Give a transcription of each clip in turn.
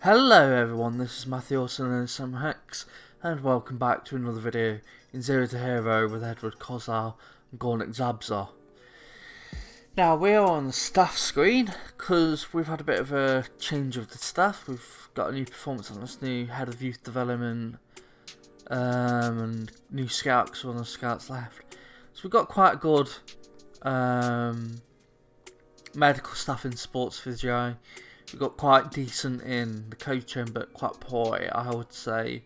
Hello everyone, this is Matthew Olsen and Sam Hex, and welcome back to another video in Zero to Hero with Edward Kozal and Gornik Zabza. Now we are on the staff screen because we've had a bit of a change of the staff. We've got a new performance on this new head of youth development and new scouts, one of the scouts left. So we've got quite a good medical staff in sports physio. We got quite decent in the coaching, but quite poor, I would say,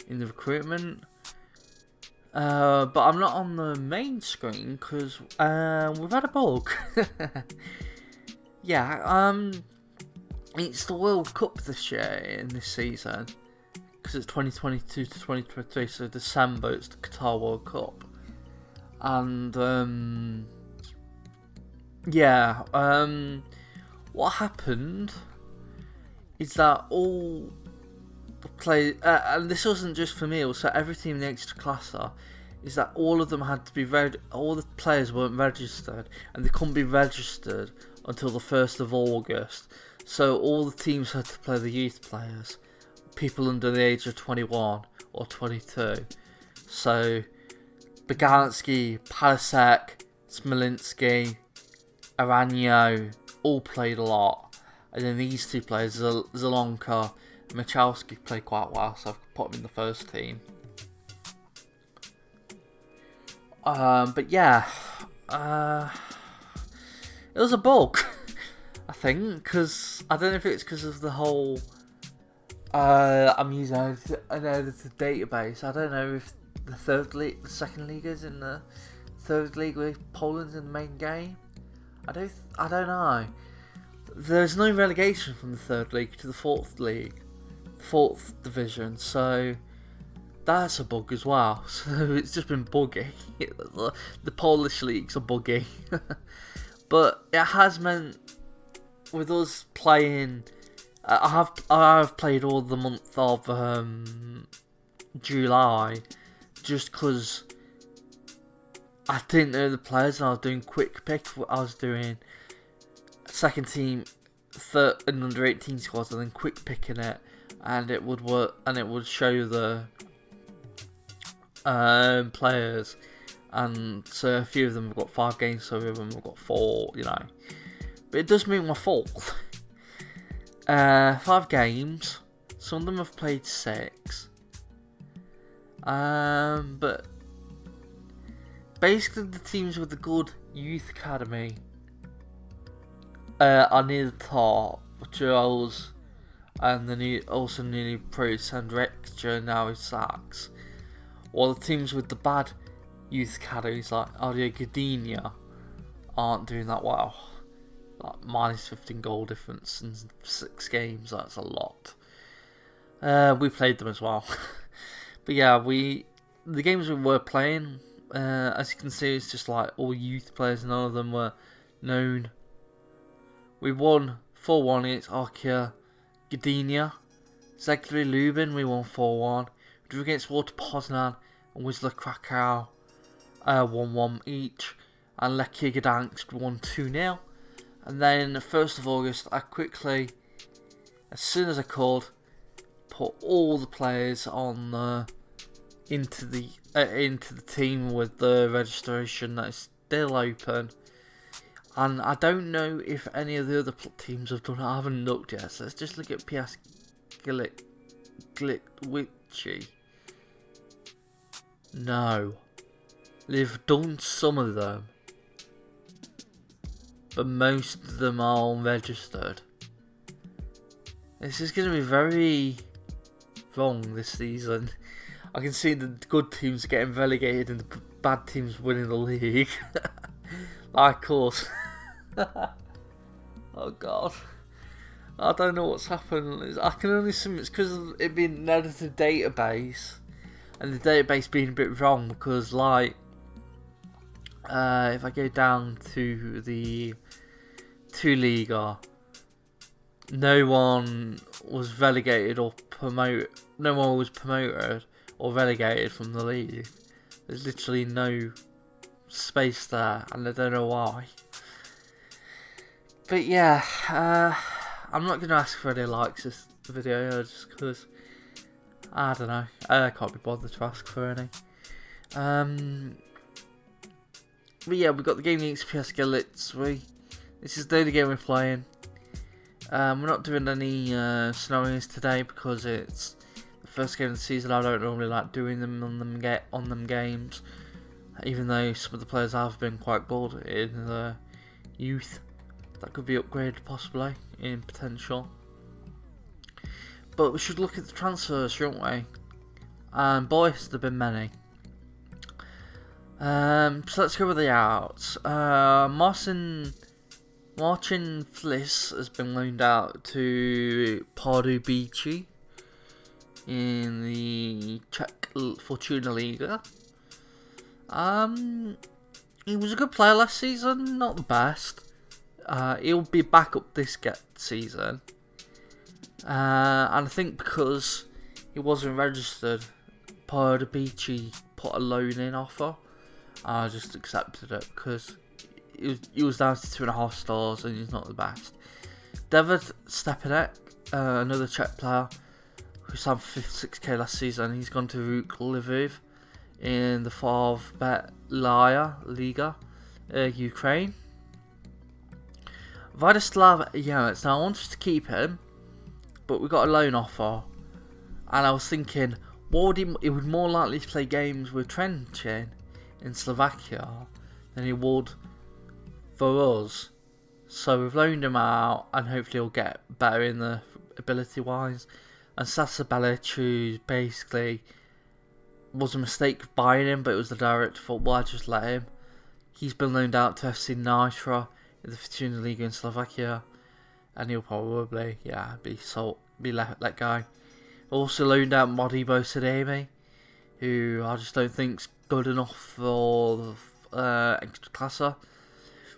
in the recruitment. But I'm not on the main screen because we've had a bug. It's the World Cup this year in this season because it's 2022 to 2023, so December it's the Qatar World Cup, and what happened is that all the players, and this wasn't just for me, also every team in the extra classer, is that all of them had to be all the players weren't registered, and they couldn't be registered until the 1st of August. So all the teams had to play the youth players, people under the age of 21 or 22. So Bagansky, Palasek, Smolinski, Aranyo all played a lot, and then these two players, Zelonka and Michalski, played quite well, so I've put them in the first team. But yeah, it was a bug, I think, because I don't know if it's because of the whole. I'm using an edited database. I don't know if the second league is in the third league with Poland's in the main game. I don't know. There's no relegation from the third league to the fourth division, so that's a bug as well. So it's just been buggy. The Polish leagues are buggy, but it has meant with us playing. I have played all the month of July, just because I didn't know the players and I was doing quick pick. I was doing second team, third and under 18 squads, and then quick picking it, and it would work, and it would show the players. And so a few of them have got 5 games, some of them have got 4, But it does mean my fault. 5 games. Some of them have played 6. But basically, the teams with the good youth academy are near the top, which are us, and the newly pro Sandrekja now is Sachs. While the teams with the bad youth academies like Audio Gdynia aren't doing that well. Like minus 15 goal difference in 6 games, that's a lot. We played them as well. But yeah, the games we were playing, as you can see, it's just like all youth players. None of them were known. We won 4-1 against Arkia Gdynia. Zegry Lubin, we won 4-1. We drew against Water Poznan and Wisla Krakow, 1-1 each. And Lechia Gdansk won 2-0. And then 1st of August, I quickly, as soon as I could, put all the players on into the team with the registration that is still open. And I don't know if any of the other teams have done it. I haven't looked yet. So let's just look at PS Gliwice. No, they've done some of them, but most of them are unregistered. This is going to be very wrong this season. I can see the good teams getting relegated and the bad teams winning the league. Like, of course. Oh god. I don't know what's happened. I can only assume it's because of it being an edited database. And the database being a bit wrong because, like, if I go down to the 2 Liga, no one was relegated or promoted. No one was promoted or relegated from the league. There's literally no space there, and I don't know why. But yeah, I'm not going to ask for any likes video just because I don't know. I can't be bothered to ask for any. But yeah, we've got the game against PSG Litz. This is the only game we're playing. We're not doing any scenarios today because it's the first game of the season. I don't normally like doing them on them games, even though some of the players have been quite good in the youth. That could be upgraded possibly in potential. But we should look at the transfers, shouldn't we? And boys, there've been many. So let's go with the outs. Marcin Fliss has been loaned out to Pardubice in the Czech Fortuna Liga. He was a good player last season, not the best. He'll be back up this season. And I think because he wasn't registered, Pardubice put a loan-in offer. I just accepted it because he was down to 2.5 stars and he's not the best. David Stepanek, another Czech player who signed for 56k last season, he's gone to Ruk Lviv in the Favbet Liga, Ukraine. Vladislav Yates, now I wanted to keep him, but we got a loan offer, and I was thinking, he would more likely play games with Trenčín in Slovakia than he would for us. So we've loaned him out, and hopefully he'll get better in the ability wise. And Sasa Balic, who basically was a mistake buying him, but it was the direct football, I just let him. He's been loaned out to FC Nitra in the Fortuna Liga in Slovakia, and he'll probably be let go. Also loaned out Modibo Sademi, who I just don't think's good enough for Extraclasa.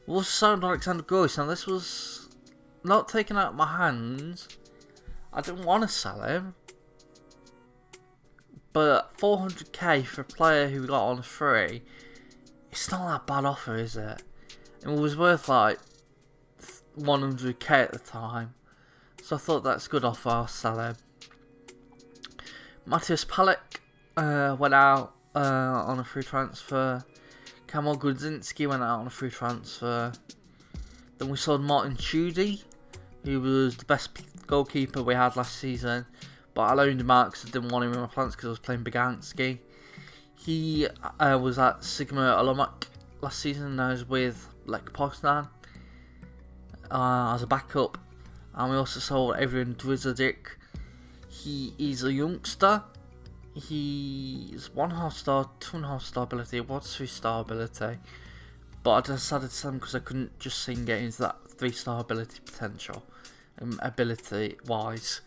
We also signed Alexander Gross. Now this was not taken out of my hands. I didn't want to sell him, but 400k for a player who we got on free, it's not that bad offer, is it? And it was worth like 100k at the time, so I thought that's a good offer. I'll sell him. Matthias Palek went out on a free transfer. Kamil Grudzinski went out on a free transfer. Then we sold Martin Chudy, who was the best goalkeeper we had last season, but I loaned him out because I didn't want him in my plans because I was playing Biganski. He was at Sigma Olomak last season. Now he's with Lech Poznan as a backup. And we also sold Adrian Drizadic. He is a youngster. He's 1.5 star, 2.5 star ability, 3 star ability. But I decided to sell him because I couldn't just see him getting into that 3-star ability potential, ability wise.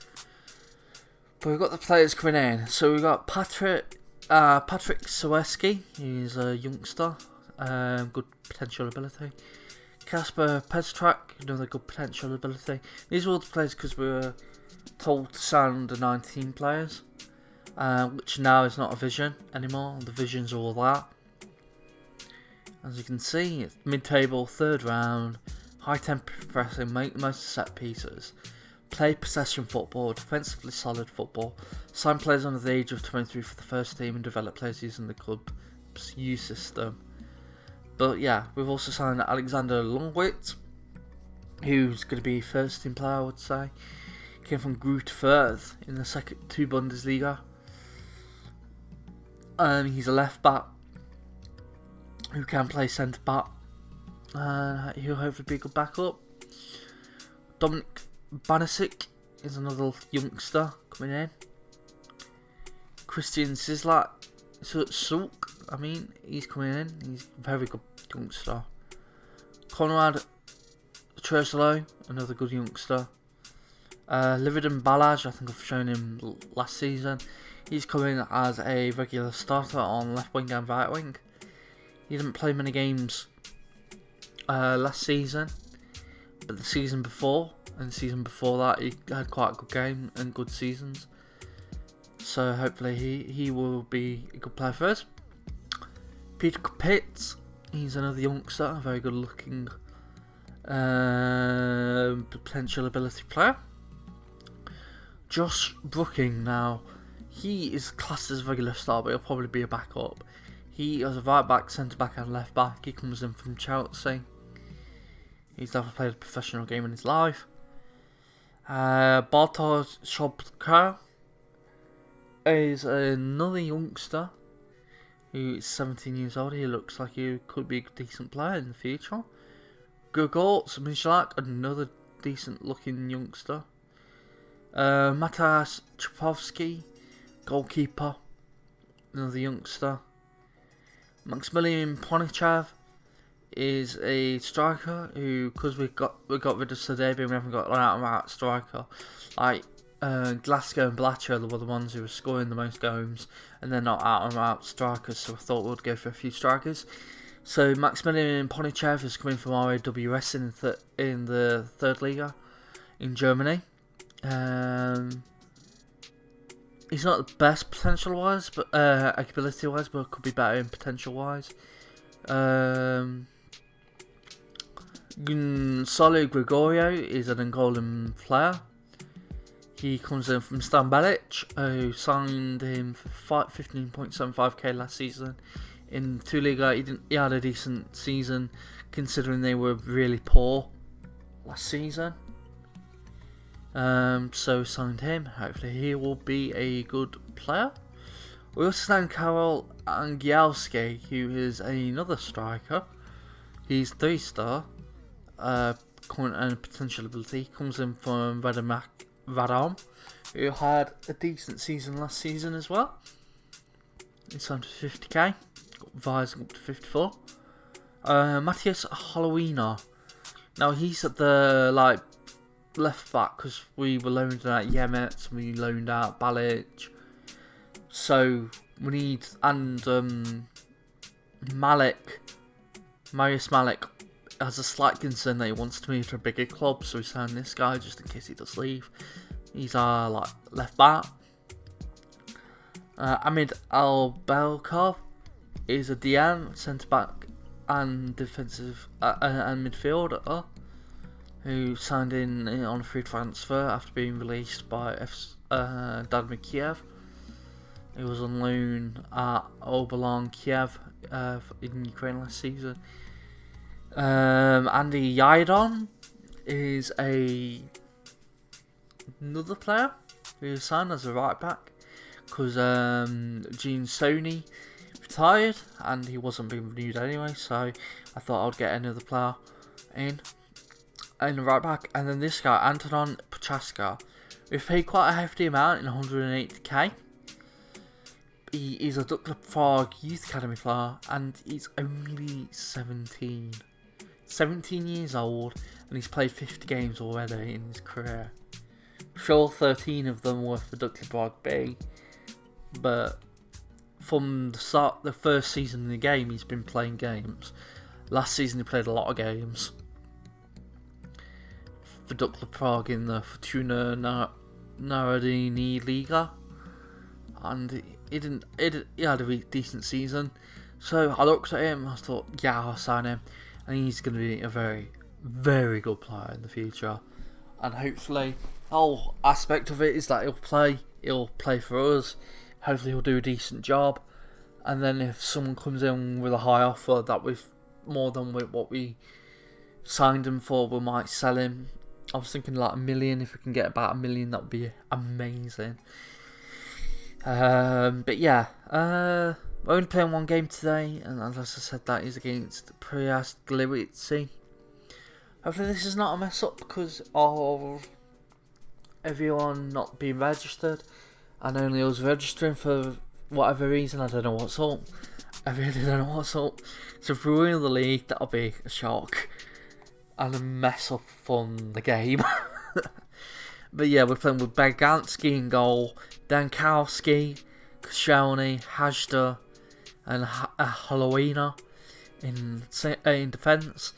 But we've got the players coming in. So we've got Patrick Saweski, he's a youngster, good potential ability. Kasper Pestrak, another good potential ability. These are all the players because we were told to sign under 19 players, which now is not a vision anymore. The visions are all that. As you can see, it's mid-table, 3rd round, high tempo pressing, make the most of set pieces, play possession football, defensively solid football, sign players under the age of 23 for the first team, and develop players using the club's U system. But yeah, we've also signed Alexander Longwit, who's going to be first team player, I would say. Came from Greuther Fürth in the second 2 Bundesliga. He's a left back who can play centre back. He'll hopefully be a good backup. Dominik Banasic is another youngster coming in. Christian Sulk, he's coming in. He's a very good youngster. Konrad Trezlo, another good youngster. Lividan Balaj, I think I've shown him last season. He's coming as a regular starter on left wing and right wing. He didn't play many games last season, but the season before and the season before that he had quite a good game and good seasons. So hopefully he will be a good player for us. Peter Pitts, he's another youngster, a very good looking potential ability player. Josh Brooking now, he is classed as a regular star, but he'll probably be a backup. He is a right back, centre back, and left back. He comes in from Chelsea. He's never played a professional game in his life. Bartosz Szopka is another youngster who is 17 years old. He looks like he could be a decent player in the future. Gregor Zmiszak, another decent looking youngster. Matas Chapovsky, goalkeeper, another youngster. Maximilian Ponichev is a striker who, because we got rid of Sadebe and we haven't got an out-and-out striker, like Glasgow and Blatcher were the ones who were scoring the most goals, and they're not out-and-out strikers, so I thought we'd go for a few strikers. So Maximilian Ponichev is coming from RAWS in the third Liga in Germany. He's not the best potential-wise, but ability-wise, but could be better in potential-wise. Gonzalo Gregorio is an Angolan player. He comes in from Stan Belic, who signed him for 15.75k last season. In 2 Liga, he had a decent season, considering they were really poor last season. So signed him. Hopefully he will be a good player. We also signed Karol Angielski, who is another striker. He's 3-star. Current and potential ability. Comes in from Radom, who had a decent season last season as well. He signed for 50k. Rising up to 54. Matthias Halloweener. Now he's at the left back because we were loaned out Yemet and we loaned out Balic. So we need, and Marius Malik has a slight concern that he wants to move to a bigger club, so we signed this guy just in case he does leave. He's our left back. Amid Al-Belkov is a DM, centre back and defensive and midfielder, who signed in on a free transfer after being released by Dynamo Kiev. He was on loan at Obolon Kiev in Ukraine last season. Andy Yadon is another player who was signed as a right back because Gene Sony retired and he wasn't being renewed anyway, so I thought I'd get another player in the right back. And then this guy, Antonin Prochaska, we've paid quite a hefty amount in 180k. He is a Dukla Prague Youth Academy player and he's only 17 years old, and he's played 50 games already in his career. Sure, 13 of them were for Dukla Prague B, but from the start, the first season in the game, he's been playing games. Last season he played a lot of games for Dukla Prague in the Fortuna Narodini Liga, and he had a decent season. So I looked at him, I thought, yeah, I'll sign him, and he's going to be a very, very good player in the future. And hopefully, the whole aspect of it is that he'll play for us. Hopefully he'll do a decent job, and then if someone comes in with a high offer that we've more than what we signed him for, we might sell him. I was thinking like $1 million. If we can get about $1 million, that would be amazing. But yeah, we're only playing one game today, and as I said, that is against Piast Gliwice. Hopefully this is not a mess up because of everyone not being registered and only us registering for whatever reason. I don't know what's up. I really don't know what's up. So if we win the league, that'll be a shock and a mess up from the game. But yeah, we're playing with Bergansky in goal, Dankowski, Koscielny, Hajda, and Halloweener in defence.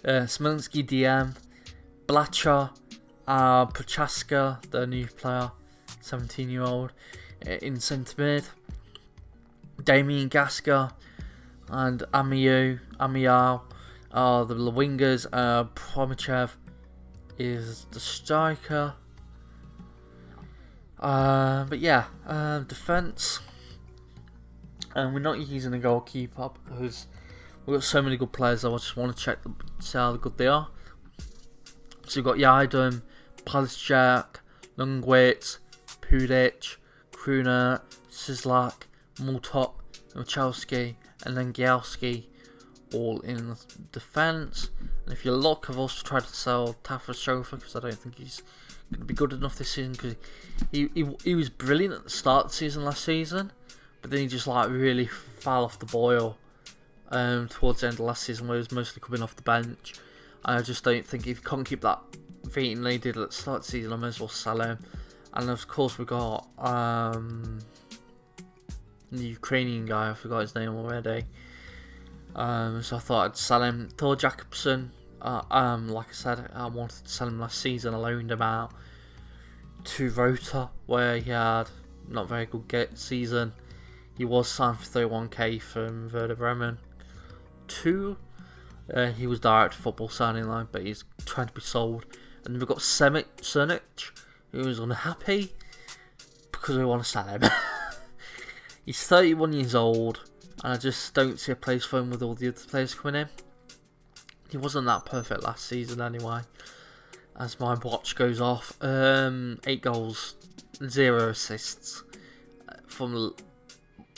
Smolenski DM, Blatcher, Prochaska, the new player, 17-year-old, in centre mid. Damien Gaska and Amial are the wingers. Promichev is the striker. But yeah, defence. And we're not using a goalkeeper because we've got so many good players. I just want to check see how good they are. So we've got Yadam, Palicic, Lungwitz, Pudic, Kruna, Sislak, Multop, Michalski, and then Gielski, all in the defence. And if you look, I've also tried to sell Tafa Shofa because I don't think he's going to be good enough this season, because he was brilliant at the start of the season last season, but then he just like really fell off the boil towards the end of last season, where he was mostly coming off the bench. And I just don't think if you can't keep that beating he did at the start of the season, I might as well sell him. And of course we got the Ukrainian guy, I forgot his name already. So I thought I'd sell him. Thor Jacobson, like I said, I wanted to sell him last season. I loaned him out to Rota, where he had not very good season. He was signed for 31k from Werder Bremen. He was direct football signing line, but he's trying to be sold. And then we've got Cernic, who's unhappy because we want to sell him. He's 31 years old, and I just don't see a place for him with all the other players coming in. He wasn't that perfect last season anyway, as my watch goes off. 8 goals, 0 assists from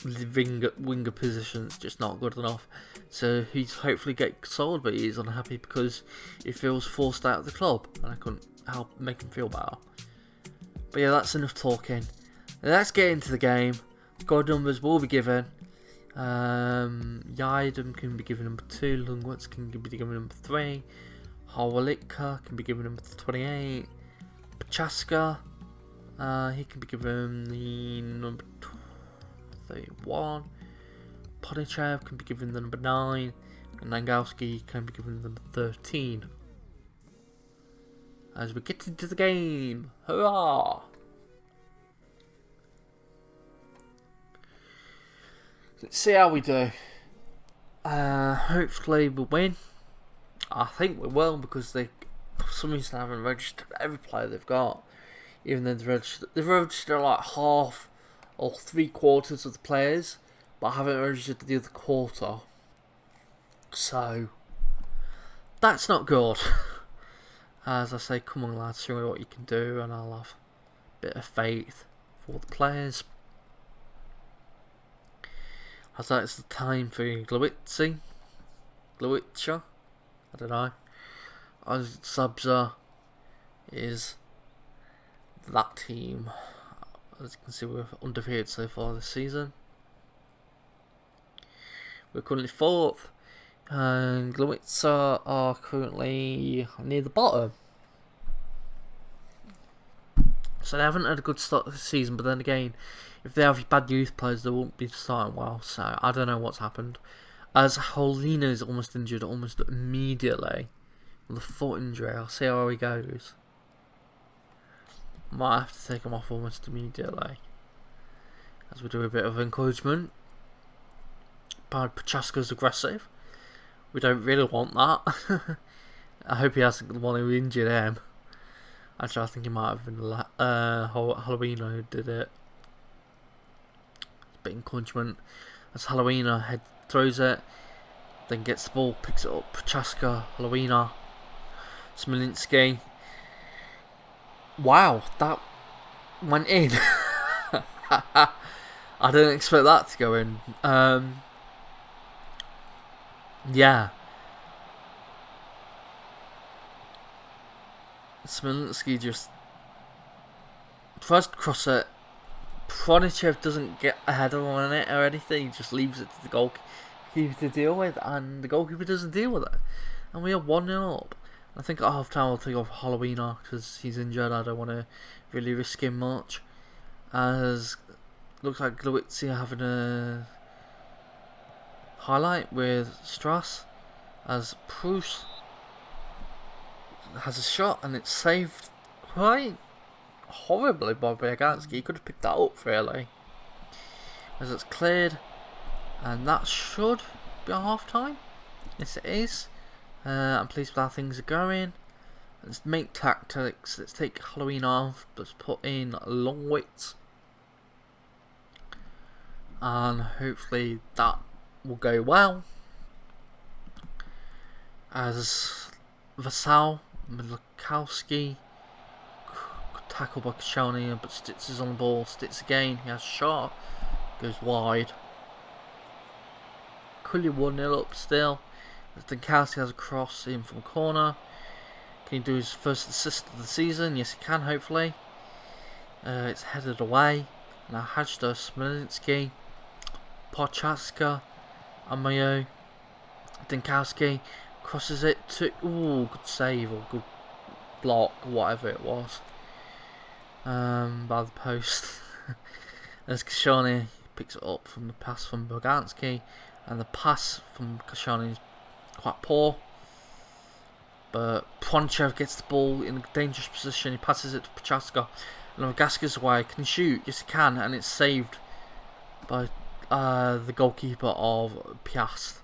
the winger position. It's just not good enough. So he's hopefully get sold, but he's unhappy because he feels forced out of the club, and I couldn't help make him feel better. But yeah, that's enough talking. Let's get into the game. God numbers will be given. Yadam can be given number 2. Lungwitz can be given number 3. Hawalitka can be given number 28. Pachaska, he can be given the number 31. Ponichev can be given the number 9. And Nangowski can be given the number 13. As we get into the game, hurrah! Let's see how we do. Hopefully we'll win. I think we will, because they, for some reason, haven't registered every player they've got. Even though they've registered like half or 3/4 of the players, but haven't registered the other quarter. So that's not good. As I say, come on lads, show me what you can do, and I'll have a bit of faith for the players. As that is the time for Glowitza, I don't know. As Sabza is that team. As you can see, we're undefeated so far this season. We're currently 4th, and Glowitza are currently near the bottom. So they haven't had a good start to the season, but then again, if they have bad youth players, they won't be starting well. So I don't know what's happened. As Holina is almost injured almost immediately with a foot injury. I'll see how he goes. Might have to take him off almost immediately, as we do a bit of encouragement. But Pachaska's aggressive. We don't really want that. I hope he hasn't the one who injured him. Actually, I think he might have been Halloween who did it. Bit of encouragement as Halloween head throws it, then gets the ball, picks it up. Prochaska, Halloween, Smolinski. Wow, that went in. I didn't expect that to go in. Yeah. Smolinski just first cross it. Pronichev doesn't get a header on it or anything. He just leaves it to the goalkeeper to deal with, and the goalkeeper doesn't deal with it. And we are 1-0 up. I think at half time I'll take off Halloween because he's injured. I don't want to really risk him much. As looks like Glowitza having a highlight with Strass, as Proust has a shot and it's saved quite horribly by Berganski. He could have picked that up really. As it's cleared, and that should be a half time. Yes, it is. I'm pleased with how things are going. Let's make tactics. Let's take Halloween off. Let's put in Longwit. And hopefully that will go well. As Vassal, Milikowski, tackled by Koscielny, but Stitz is on the ball. Stitz again, he has a shot, goes wide. Cully 1-0 up still. Dankowski has a cross in from a corner. Can he do his first assist of the season? Yes, he can, hopefully. It's headed away. Now Hajda, Smolinski, Prochaska, Amayo, Dankowski crosses it to. Ooh, good save or good block, whatever it was. By the post. As Koscielny picks it up from the pass from Boganski, and the pass from Koscielny is quite poor. But Pronchev gets the ball in a dangerous position. He passes it to Prochaska. And Gaska's away. Can he shoot? Yes, he can. And it's saved by the goalkeeper of Piast.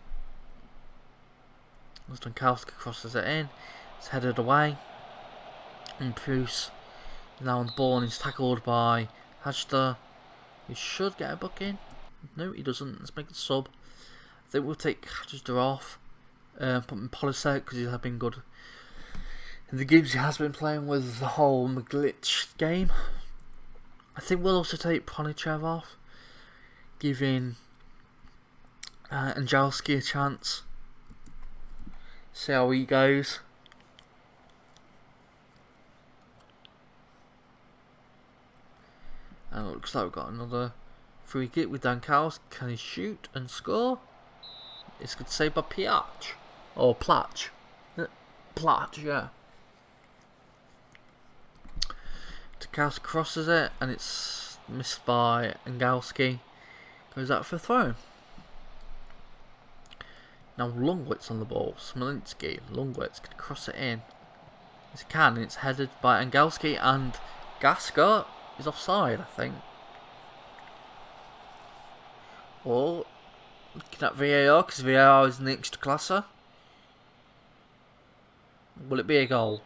As Dankowski crosses it in. It's headed away. And Bruce is now on the ball and he's tackled by Hajda. He should get a booking. No, he doesn't. Let's make it sub. I think we'll take Hajda off. Put in Polisek because he has been good in the games he has been playing with the whole Maglic game. I think we'll also take Ponichev off, giving Angelski a chance. See how he goes. And it looks like we've got another free kick with Dankowski. Can he shoot and score? It's good saved by Piach. Or Plach. Plach, yeah. Dankowski crosses it and it's missed by Angelski. Goes out for a throw. Now Longwit's on the ball. Smolinski. Longwit's can cross it in. Yes, he can. And it's headed by Angelski and Gaska is offside, I think. Or looking at VAR, because VAR is an extra classer. Will it be a goal?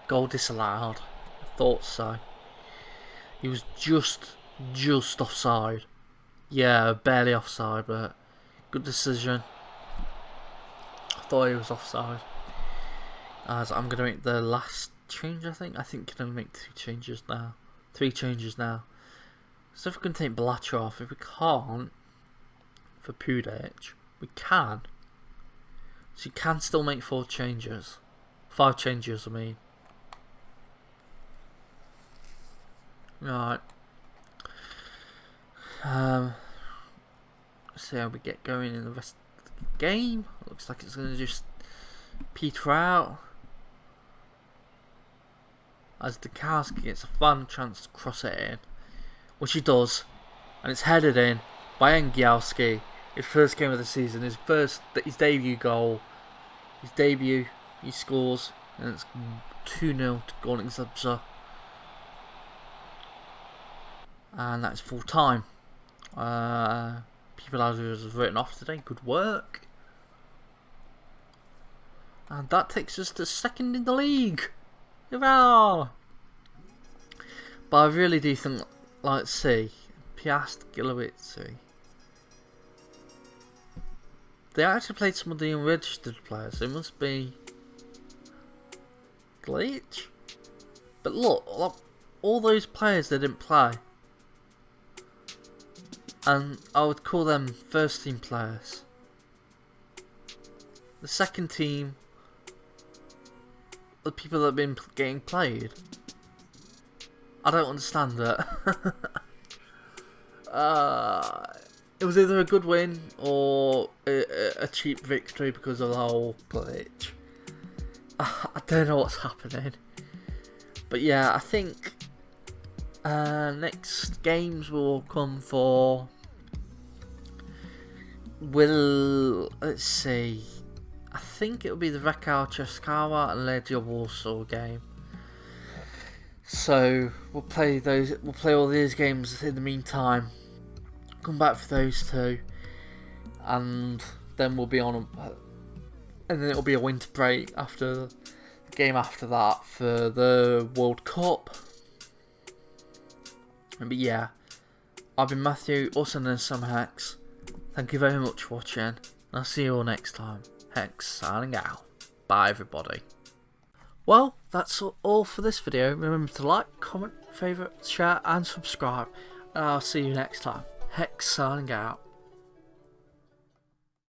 Goal disallowed. I thought so. He was just offside. Yeah, barely offside, but good decision. I thought he was offside. As I'm going to make the last change, I think. I think I'm going to make 3 changes now. So if we can take Blatcher off, if we can't, for Pudic, we can. So you can still make 4 changes. 5 changes, I mean. Right. See how we get going in the rest of the game. Looks like it's going to just peter out. As Dankowski gets a fun chance to cross it in. Which he does. And it's headed in by Angielski. His first game of the season. His debut goal. His debut. He scores. And it's 2-0 to Gornik Zabrze. And that's full time. People has written off today. Good work. And that takes us to second in the league. Hurrah! But I really do think, let's see, Piast, Gilowitzy. They actually played some of the unregistered players. It must be glitch. But look, all those players they didn't play. And I would call them first team players. The second team, the people that have been getting played. I don't understand it. It was either a good win or a cheap victory because of the whole glitch. I don't know what's happening. But yeah, I think next games will come for... let's see. I think it'll be the Rakow Czeskawa and Legia Warsaw game. So we'll play all these games in the meantime. Come back for those 2, and then we'll be on. And then it'll be a winter break after game after that for the World Cup. But yeah, I've been Matthew, also known as Sam Hex. Thank you very much for watching, and I'll see you all next time. Hex signing out. Bye everybody. Well, that's all for this video. Remember to like, comment, favourite, share and subscribe. And I'll see you next time. Hex signing out.